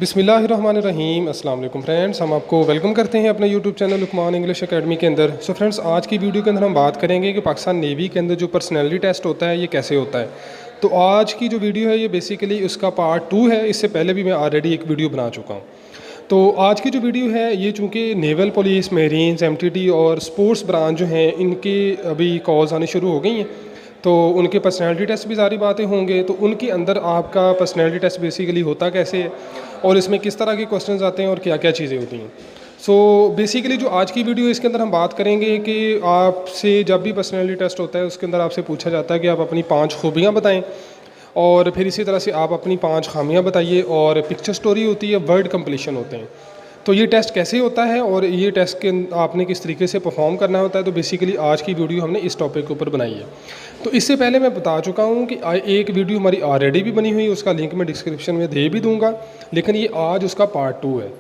बिस्मिल्लाहिर्रहमानिर्रहीम। अस्सलाम वालेकुम फ्रेंड्स, हम आपको वेलकम करते हैं अपने YouTube channel Luqman English academy के अंदर। सो फ्रेंड्स, आज की वीडियो के अंदर हम बात करेंगे कि पाकिस्तान नेवी के अंदर जो पर्सनैलिटी टेस्ट होता है ये कैसे होता है। तो आज की जो वीडियो है ये बेसिकली उसका पार्ट 2 है। इससे पहले भी मैं ऑलरेडी एक वीडियो बना चुका हूँ। तो आज की जो वीडियो है ये चूँकि नेवल पुलिस, मेरीन्स, MTT और स्पोर्ट्स ब्रांच जो हैं इनके अभी कॉल्स आने शुरू हो गई हैं, तो उनके पर्सनैलिटी टेस्ट भी सारी बातें होंगे। तो उनके अंदर आपका पर्सनैलिटी टेस्ट बेसिकली होता कैसे है और इसमें किस तरह के क्वेश्चंस आते हैं और क्या क्या चीज़ें होती हैं। सो बेसिकली जो आज की वीडियो है इसके अंदर हम बात करेंगे कि आपसे जब भी पर्सनैलिटी टेस्ट होता है उसके अंदर आपसे पूछा जाता है कि आप अपनी 5 खूबियाँ बताएं, और फिर इसी तरह से आप अपनी 5 खामियाँ बताइए, और पिक्चर स्टोरी होती है, वर्ड कंप्लीशन होते हैं। तो ये टेस्ट कैसे होता है और ये टेस्ट के आपने किस तरीके से परफॉर्म करना होता है, तो बेसिकली आज की वीडियो हमने इस टॉपिक के ऊपर बनाई है। तो इससे पहले मैं बता चुका हूँ कि एक वीडियो हमारी ऑलरेडी भी बनी हुई है, उसका लिंक मैं डिस्क्रिप्शन में दे भी दूँगा, लेकिन ये आज उसका पार्ट 2 है।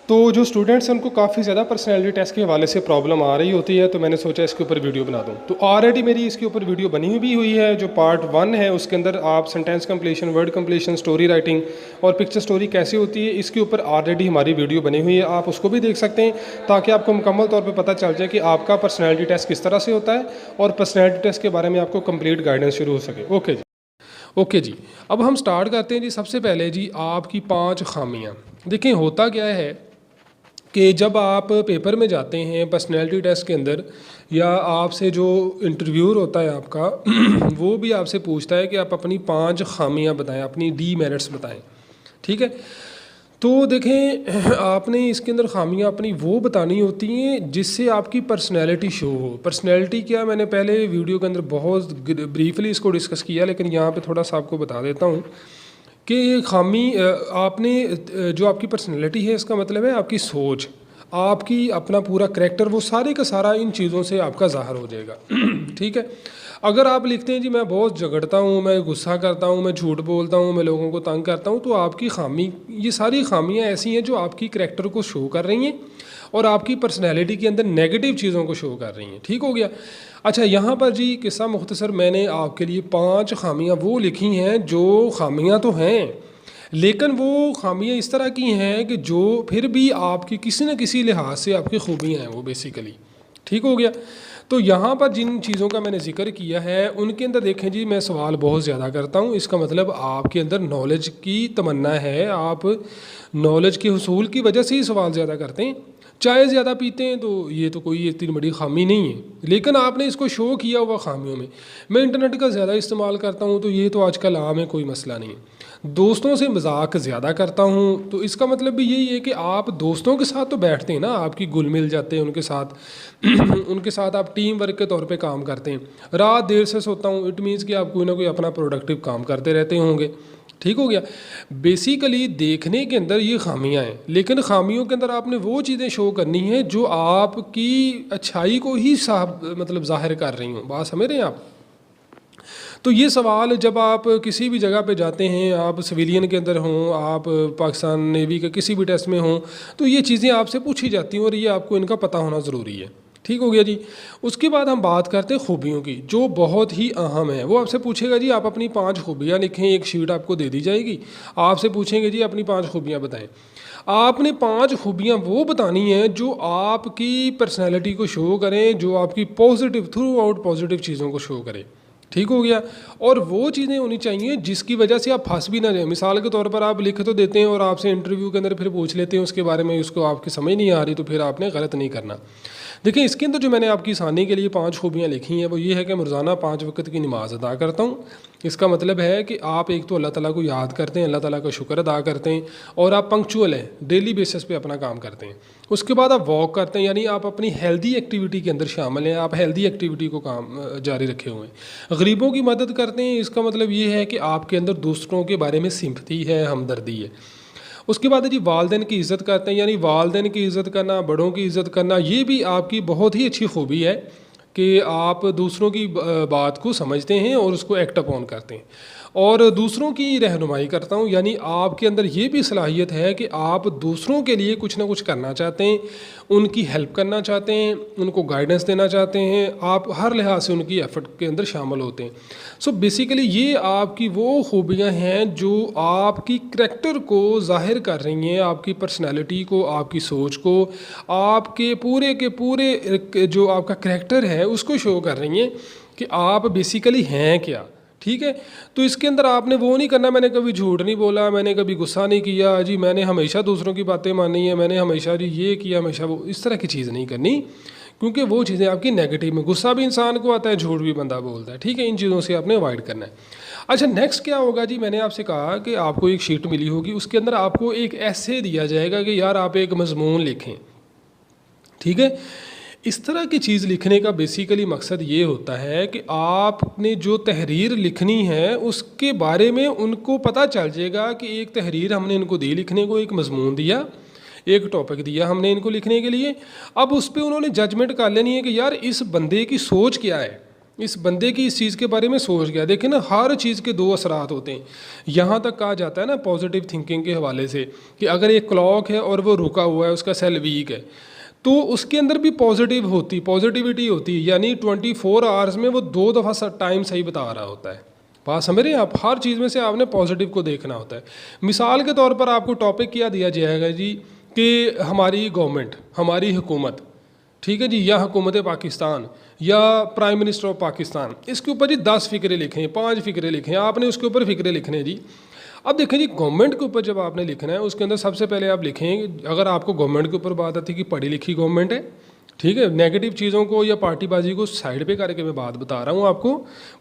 तो जो स्टूडेंट्स हैं उनको काफ़ी ज़्यादा पर्सनैलिटी टेस्ट के हवाले से प्रॉब्लम आ रही होती है, तो मैंने सोचा इसके ऊपर वीडियो बना दूं। तो ऑलरेडी मेरी इसके ऊपर वीडियो बनी भी हुई है। जो पार्ट 1 है उसके अंदर आप sentence completion, word completion, story writing और पिक्चर स्टोरी कैसे होती है, इसके ऊपर ऑलरेडी हमारी वीडियो बनी हुई है। आप उसको भी देख सकते हैं ताकि आपको मुकम्मल तौर पर पता चल जाए कि आपका पर्सनैलिटी टेस्ट किस तरह से होता है और पर्सनैलिटी टेस्ट के बारे में आपको कंप्लीट गाइडेंस शुरू हो सके। ओके जी, अब हम स्टार्ट करते हैं जी। सबसे पहले जी आपकी 5 खामियाँ। देखें होता क्या है कि जब आप पेपर में जाते हैं पर्सनैलिटी टेस्ट के अंदर, या आपसे जो इंटरव्यूअर होता है आपका वो भी आपसे पूछता है कि आप अपनी 5 खामियां बताएं, अपनी डीमेरिट्स बताएं। ठीक है, तो देखें आपने इसके अंदर खामियां अपनी वो बतानी होती हैं जिससे आपकी पर्सनैलिटी शो हो। पर्सनैलिटी क्या, मैंने पहले वीडियो के अंदर बहुत ब्रीफली इसको डिस्कस किया, लेकिन यहाँ पे थोड़ा सा आपको बता देता हूँ कि ये खामी आपने जो आपकी पर्सनैलिटी है इसका मतलब है आपकी सोच, आपकी अपना पूरा करैक्टर, वो सारे का सारा इन चीज़ों से आपका ज़ाहिर हो जाएगा। ठीक है, अगर आप लिखते हैं जी मैं बहुत झगड़ता हूँ, मैं गुस्सा करता हूँ, मैं झूठ बोलता हूँ, मैं लोगों को तंग करता हूँ, तो आपकी खामी, ये सारी खामियाँ ऐसी हैं जो आपकी करैक्टर को शो कर रही हैं और आपकी पर्सनैलिटी के अंदर नेगेटिव चीज़ों को शो कर रही हैं। ठीक हो गया। अच्छा, यहाँ पर जी किस्सा मुख्तसर मैंने आपके लिए 5 खामियाँ वो लिखी हैं जो खामियाँ तो हैं, लेकिन वो खामियाँ इस तरह की हैं कि जो फिर भी आपकी किसी न किसी लिहाज से आपकी खूबियाँ हैं वो बेसिकली। ठीक हो गया। तो यहाँ पर जिन चीज़ों का मैंने जिक्र किया है उनके अंदर देखें जी, मैं सवाल बहुत ज़्यादा करता हूँ। इसका मतलब आपके अंदर नॉलेज की तमन्ना है, आप नॉलेज के हुसूल की वजह से ही सवाल ज़्यादा करते हैं। चाय ज़्यादा पीते हैं तो ये तो कोई इतनी बड़ी खामी नहीं है, लेकिन आपने इसको शो किया हुआ खामियों में। मैं इंटरनेट का ज़्यादा इस्तेमाल करता हूँ तो ये तो आजकल आम है, कोई मसला नहीं है। दोस्तों से मजाक ज़्यादा करता हूँ तो इसका मतलब भी यही है कि आप दोस्तों के साथ तो बैठते हैं ना, आपकी घुल मिल जाते हैं उनके साथ उनके साथ आप टीम वर्क के तौर पे काम करते हैं। रात देर से सोता हूँ, इट मीन्स कि आप कोई ना कोई अपना प्रोडक्टिव काम करते रहते होंगे। ठीक हो गया। बेसिकली देखने के अंदर ये खामियां हैं, लेकिन खामियों के अंदर आपने वो चीज़ें शो करनी है जो आपकी अच्छाई को ही मतलब ज़ाहिर कर रही हूँ। बात समझ रहे हैं आप। तो ये सवाल जब आप किसी भी जगह पे जाते हैं, आप सिविलियन के अंदर हों, आप पाकिस्तान नेवी के किसी भी टेस्ट में हों, तो ये चीज़ें आपसे पूछी जाती हैं और ये आपको इनका पता होना ज़रूरी है। ठीक हो गया जी। उसके बाद हम बात करते हैं खूबियों की, जो बहुत ही अहम है। वो आपसे पूछेगा जी आप अपनी 5 खूबियाँ लिखें, एक शीट आपको दे दी जाएगी, आपसे पूछेंगे जी अपनी 5 खूबियाँ बताएं। आपने 5 खूबियाँ वो बतानी हैं जो आपकी पर्सनैलिटी को शो करें, जो आपकी पॉजिटिव, थ्रू आउट पॉजिटिव चीज़ों को शो करें। ठीक हो गया। और वो चीज़ें होनी चाहिए जिसकी वजह से आप फंस भी ना जाए। मिसाल के तौर पर आप लिख तो देते हैं और आपसे इंटरव्यू के अंदर फिर पूछ लेते हैं उसके बारे में, उसको आपकी समझ नहीं आ रही, तो फिर आपने गलत नहीं करना। देखिए इसके अंदर जो मैंने आपकी आसानी के लिए 5 खूबियाँ लिखी हैं वो ये है कि मैं रोज़ाना 5 वक्त की नमाज़ अदा करता हूँ। इसका मतलब है कि आप एक तो अल्लाह ताला को याद करते हैं, अल्लाह ताला का शुक्र अदा करते हैं, और आप पंक्चुअल हैं, डेली बेसिस पे अपना काम करते हैं। उसके बाद आप वॉक करते हैं, यानी आप अपनी हेल्दी एक्टिविटी के अंदर शामिल हैं, आप हेल्दी एक्टिविटी को काम जारी रखे हुए हैं। गरीबों की मदद करते हैं, इसका मतलब ये है कि आपके अंदर दूसरों के बारे में सिंपथी है, हमदर्दी है। उसके बाद जी वालदैन की इज़्ज़त करते हैं, यानी वालदैन की इज़्ज़त करना, बड़ों की इज़्ज़त करना, ये भी आपकी बहुत ही अच्छी खूबी है कि आप दूसरों की बात को समझते हैं और उसको एक्ट अपॉन करते हैं। और दूसरों की रहनुमाई करता हूँ, यानी आपके अंदर ये भी सलाहियत है कि आप दूसरों के लिए कुछ ना कुछ करना चाहते हैं, उनकी हेल्प करना चाहते हैं, उनको गाइडेंस देना चाहते हैं, आप हर लिहाज से उनकी एफर्ट के अंदर शामिल होते हैं। सो बेसिकली ये आपकी वो खूबियाँ हैं जो आपकी करैक्टर को ज़ाहिर कर रही हैं, आपकी पर्सनैलिटी को, आपकी सोच को, आपके पूरे के पूरे जो आपका करैक्टर है उसको शो कर रही हैं कि आप बेसिकली हैं क्या। ठीक है, तो इसके अंदर आपने वो नहीं करना, मैंने कभी झूठ नहीं बोला, मैंने कभी गुस्सा नहीं किया जी, मैंने हमेशा दूसरों की बातें मानी है, मैंने हमेशा जी ये किया, हमेशा वो, इस तरह की चीज़ नहीं करनी, क्योंकि वो चीज़ें आपकी नेगेटिव में, गुस्सा भी इंसान को आता है, झूठ भी बंदा बोलता है। ठीक है, इन चीज़ों से आपने अवॉइड करना है। अच्छा, नेक्स्ट क्या होगा जी, मैंने आपसे कहा कि आपको एक शीट मिली होगी, उसके अंदर आपको एक ऐसे दिया जाएगा कि यार आप एक मजमून लिखें। ठीक है, इस तरह की चीज़ लिखने का बेसिकली मकसद ये होता है कि आपने जो तहरीर लिखनी है उसके बारे में उनको पता चल जाएगा कि एक तहरीर हमने इनको दी लिखने को, एक मजमून दिया, एक टॉपिक दिया हमने इनको लिखने के लिए। अब उस पर उन्होंने जजमेंट कर लेनी है कि यार इस बंदे की सोच क्या है, इस बंदे की इस चीज़ के बारे में सोच क्या है। देखें ना, हर चीज़ के दो असरात होते हैं। यहाँ तक कहा जाता है ना पॉजिटिव थिंकिंग के हवाले से कि अगर एक क्लॉक है और वो रुका हुआ है, उसका सेल वीक है, तो उसके अंदर भी पॉजिटिविटी होती है, यानी 24 आवर्स में वो 2 दफ़ा टाइम सही बता रहा होता है। बात समझ रहे हैं आप, हर चीज़ में से आपने पॉजिटिव को देखना होता है। मिसाल के तौर पर आपको टॉपिक क्या दिया जाएगा जी कि हमारी गवर्नमेंट, हमारी हुकूमत, ठीक है जी, या हुकूमत पाकिस्तान या प्राइम मिनिस्टर ऑफ पाकिस्तान, इसके ऊपर जी 10 फ़िक्रे लिखें, 5 फ़िक्रे लिखें, आपने उसके ऊपर फ़िक्रे लिखने जी। अब देखें जी, गवर्नमेंट के ऊपर जब आपने लिखना है उसके अंदर सबसे पहले आप लिखें, अगर आपको गवर्नमेंट के ऊपर बात आती है कि पढ़ी लिखी गवर्नमेंट है, ठीक है, नेगेटिव चीज़ों को या पार्टीबाजी को साइड पे करके मैं बात बता रहा हूँ आपको,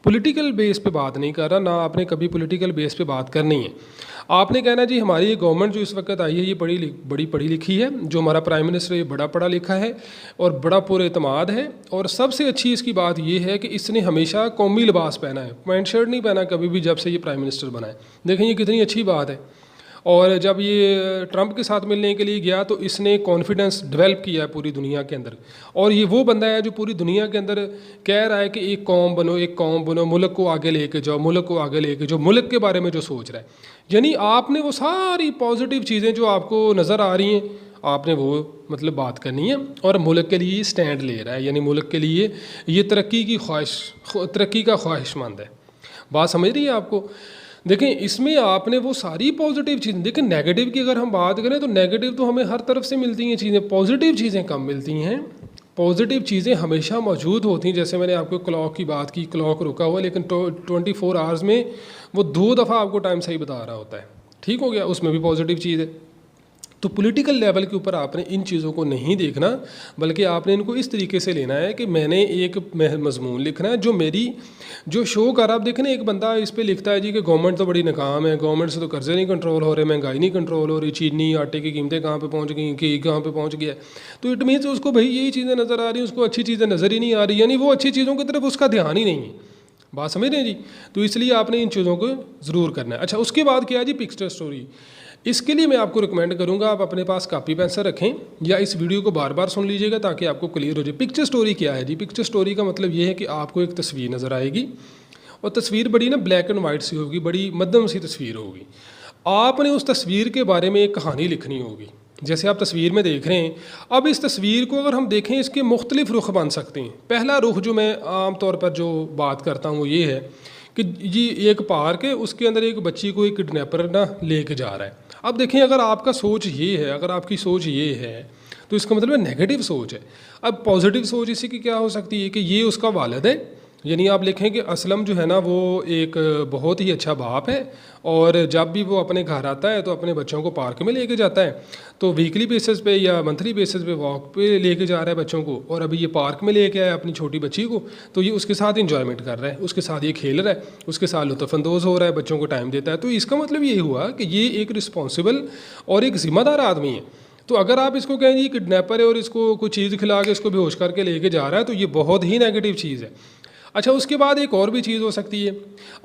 पॉलिटिकल बेस पे बात नहीं कर रहा, ना आपने कभी पॉलिटिकल बेस पे बात करनी है। आपने कहना जी हमारी ये गवर्नमेंट जो इस वक्त आई है ये बड़ी पढ़ी लिखी है, जो हमारा प्राइम मिनिस्टर ये बड़ा पढ़ा लिखा है और बड़ा पुरएतमाद है, और सबसे अच्छी इसकी बात ये है कि इसने हमेशा कौमी लिबास पहना है, पैंट शर्ट नहीं पहना कभी भी जब से ये प्राइम मिनिस्टर बना है। देखें ये कितनी अच्छी बात है। और जब ये ट्रंप के साथ मिलने के लिए गया तो इसने कॉन्फिडेंस डेवलप किया है पूरी दुनिया के अंदर, और ये वो बंदा है जो पूरी दुनिया के अंदर कह रहा है कि एक कौम बनो, मुल्क को आगे लेके जाओ, मुल्क को आगे लेके जाओ, मुल्क के बारे में जो सोच रहा है। यानी आपने वो सारी पॉजिटिव चीज़ें जो आपको नज़र आ रही हैं आपने वो मतलब बात करनी है, और मुल्क के लिए स्टैंड ले रहा है, यानी मुल्क के लिए ये तरक्की का ख्वाहिशमंद है। बात समझ रही है आपको। देखें इसमें आपने वो सारी पॉजिटिव चीज़ें, देखें नेगेटिव की अगर हम बात करें तो नेगेटिव तो हमें हर तरफ से मिलती हैं चीज़ें, पॉजिटिव चीज़ें कम मिलती हैं। पॉजिटिव चीज़ें हमेशा मौजूद होती हैं। जैसे मैंने आपको क्लॉक की बात की, क्लॉक रुका हुआ लेकिन 24 आवर्स में वो 2 दफ़ा आपको टाइम सही बता रहा होता है, ठीक हो गया, उसमें भी पॉजिटिव चीज़ है। तो पॉलिटिकल लेवल के ऊपर आपने इन चीज़ों को नहीं देखना, बल्कि आपने इनको इस तरीके से लेना है कि मैंने एक मजमून लिखना है जो मेरी जो शो कर, आप देखें ना एक बंदा इस पे लिखता है जी कि गवर्नमेंट तो बड़ी नाकाम है, गवर्नमेंट से तो कर्जे नहीं कंट्रोल हो रहे, महंगाई नहीं कंट्रोल हो रही, चीनी आटे की कीमतें कहाँ पे पहुँच गई, घी कहाँ पे पहुँच गया, तो इट मीन्स उसको भाई यही चीज़ें नज़र आ रही हैं, उसको अच्छी चीज़ें नज़र ही नहीं आ रही, यानी वो अच्छी चीज़ों की तरफ उसका ध्यान ही नहीं है। बात समझ रहे हैं जी। तो इसलिए आपने इन चीज़ों को ज़रूर करना है। अच्छा, उसके बाद क्या है जी, पिक्चर स्टोरी। इसके लिए मैं आपको रिकमेंड करूंगा आप अपने पास कॉपी पेंसिल रखें या इस वीडियो को बार बार सुन लीजिएगा ताकि आपको क्लियर हो जाए। पिक्चर स्टोरी क्या है जी? पिक्चर स्टोरी का मतलब ये है कि आपको एक तस्वीर नज़र आएगी और तस्वीर बड़ी ना ब्लैक एंड वाइट सी होगी, बड़ी मध्यम सी तस्वीर होगी। आपने उस तस्वीर के बारे में एक कहानी लिखनी होगी। जैसे आप तस्वीर में देख रहे हैं, अब इस तस्वीर को अगर हम देखें इसके मुख्तलिफ रुख बन सकते हैं। पहला रुख जो मैं आम तौर पर जो बात करता हूँ वो ये है कि जी एक पार्क है, उसके अंदर एक बच्ची को एक किडनैपर ना लेके जा रहा है। अब देखें अगर आपका सोच ये है, अगर आपकी सोच ये है तो इसका मतलब नेगेटिव सोच है। अब पॉजिटिव सोच इसी की क्या हो सकती है कि ये उसका वालिद है, यानी आप लिखें कि असलम जो है ना वो एक बहुत ही अच्छा बाप है और जब भी वो अपने घर आता है तो अपने बच्चों को पार्क में लेके जाता है, तो वीकली बेसिस पे या मंथली बेसिस पे वॉक पे लेके जा रहा है बच्चों को, और अभी ये पार्क में लेके आया अपनी छोटी बच्ची को, तो ये उसके साथ इंजॉयमेंट कर रहा है, उसके साथ ये खेल रहा है, उसके साथ लुत्फ़अंदोज़ हो रहा है, बच्चों को टाइम देता है। तो इसका मतलब ये हुआ कि ये एक रिस्पॉन्सिबल और एक ज़िम्मेदार आदमी है। तो अगर आप इसको कहें जी किडनैपर है और इसको कुछ चीज़ खिला के इसको बेहोश करके लेके जा रहा है, तो ये बहुत ही नेगेटिव चीज़ है। अच्छा, उसके बाद एक और भी चीज़ हो सकती है,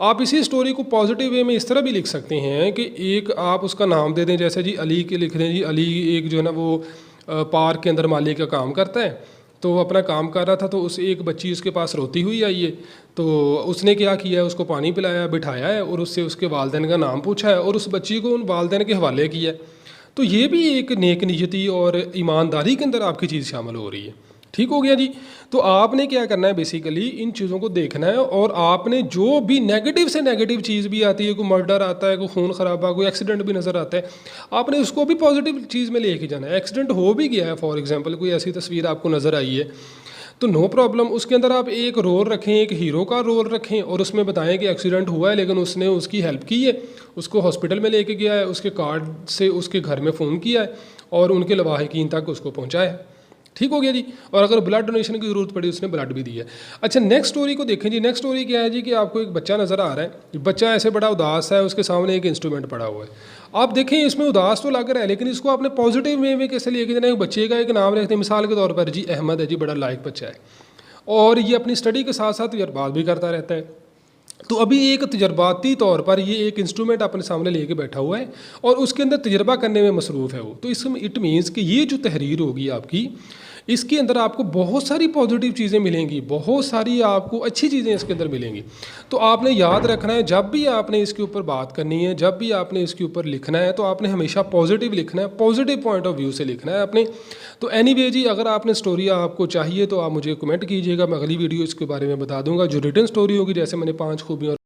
आप इसी स्टोरी को पॉजिटिव वे में इस तरह भी लिख सकते हैं कि एक आप उसका नाम दे दें, जैसे जी अली के लिख दें जी, अली एक जो है ना वो पार्क के अंदर माली का काम करता है, तो वो अपना काम कर रहा था, तो उस एक बच्ची उसके पास रोती हुई आई है। तो उसने क्या किया है, उसको पानी पिलाया, बिठाया है और उससे उसके वालिदैन का नाम पूछा है और उस बच्ची को उन वालिदैन के हवाले किया है। तो ये भी एक नेक नियति और ईमानदारी के अंदर आपकी चीज़ शामिल हो रही है। ठीक हो गया जी। तो आपने क्या करना है, बेसिकली इन चीज़ों को देखना है और आपने जो भी नेगेटिव से नेगेटिव चीज़ भी आती है, कोई मर्डर आता है, कोई खून खराबा, कोई एक्सीडेंट भी नज़र आता है, आपने उसको भी पॉजिटिव चीज़ में लेके जाना है। एक्सीडेंट हो भी गया है, फॉर एग्जांपल कोई ऐसी तस्वीर आपको नज़र आई है, तो नो प्रॉब्लम, उसके अंदर आप एक रोल रखें, एक हीरो का रोल रखें और उसमें बताएं कि एक्सीडेंट हुआ है लेकिन उसने उसकी हेल्प की है, उसको हॉस्पिटल में लेके गया है, उसके कार्ड से उसके घर में फ़ोन किया है और उनके लवाहिकीन तक उसको पहुँचाया है। ठीक हो गया जी। और अगर ब्लड डोनेशन की ज़रूरत पड़ी, उसने ब्लड भी दिया है। अच्छा, नेक्स्ट स्टोरी को देखें जी। नेक्स्ट स्टोरी क्या है जी कि आपको एक बच्चा नज़र आ रहा है, बच्चा ऐसे बड़ा उदास है, उसके सामने एक इंस्ट्रूमेंट पड़ा हुआ है। आप देखें इसमें उदास तो लग रहा है लेकिन इसको आपने पॉजिटिव वे में कैसे लेके जाना है। बच्चे का एक नाम रखते हैं मिसाल के तौर पर, जी अहमद है जी, बड़ा लायक बच्चा है और ये अपनी स्टडी के साथ साथ तजर्बात भी करता रहता है। तो अभी एक तजर्बाती तौर पर ये एक इंस्ट्रूमेंट अपने सामने लेके बैठा हुआ है और उसके अंदर तजर्बा करने में मसरूफ़ है वो। तो इसमें इट मीन्स कि ये जो तहरीर होगी आपकी, इसके अंदर आपको बहुत सारी पॉजिटिव चीज़ें मिलेंगी, बहुत सारी आपको अच्छी चीज़ें इसके अंदर मिलेंगी। तो आपने याद रखना है, जब भी आपने इसके ऊपर बात करनी है, जब भी आपने इसके ऊपर लिखना है, तो आपने हमेशा पॉजिटिव लिखना है, पॉजिटिव पॉइंट ऑफ व्यू से लिखना है आपने। तो एनीवे जी, अगर आपने स्टोरी आपको चाहिए तो आप मुझे कमेंट कीजिएगा, मैं अगली वीडियो इसके बारे में बता दूंगा। जो रिटन स्टोरी होगी, जैसे मैंने 5 खूबियों